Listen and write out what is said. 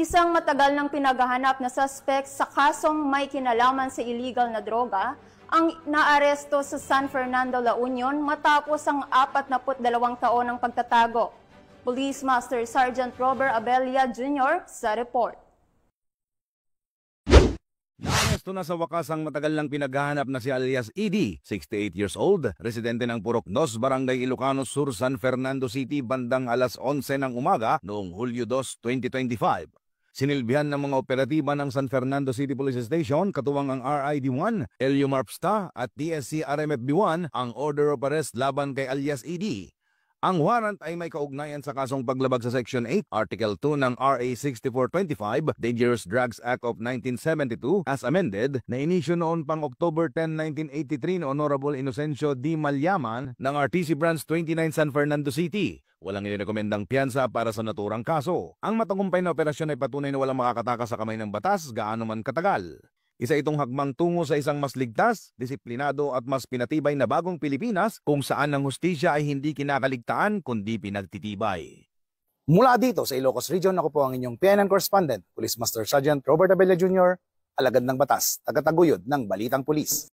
Isang matagal nang pinaghahanap na suspect sa kasong may kinalaman sa illegal na droga ang naaresto sa San Fernando, La Union matapos ang 42 taon ng pagtatago. Police Master Sergeant Robert Abella Jr. sa report. Naaresto na sa wakas ang matagal lang pinaghahanap na si alias ED, 68 years old, residente ng Purok 2, Barangay Ilocano Sur, San Fernando City, bandang alas 11 ng umaga noong Hulyo 2, 2025. Sinilbihan ng mga operatiba ng San Fernando City Police Station, katuwang ang RID-1, LU MARPSTA at TSC RMFB-1 ang order of arrest laban kay alias ED. Ang warrant ay may kaugnayan sa kasong paglabag sa Section 8, Article 2 ng RA 6425, Dangerous Drugs Act of 1972 as amended, na inisyo noon pang October 10, 1983 ni Honorable Inocencio D. Malyaman ng RTC Branch 29 San Fernando City. Walang inirekomendang piyansa para sa naturang kaso. Ang matagumpay na operasyon ay patunay na walang makakatakas sa kamay ng batas gaano man katagal. Isa itong hakbang tungo sa isang mas ligtas, disiplinado at mas pinatibay na bagong Pilipinas kung saan ang hustisya ay hindi kinakaligtaan kundi pinagtitibay. Mula dito sa Ilocos Region, ako po ang inyong PNN correspondent, Police Master Sergeant Robert Abella Jr., alagad ng batas, tagataguyod ng Balitang Pulis.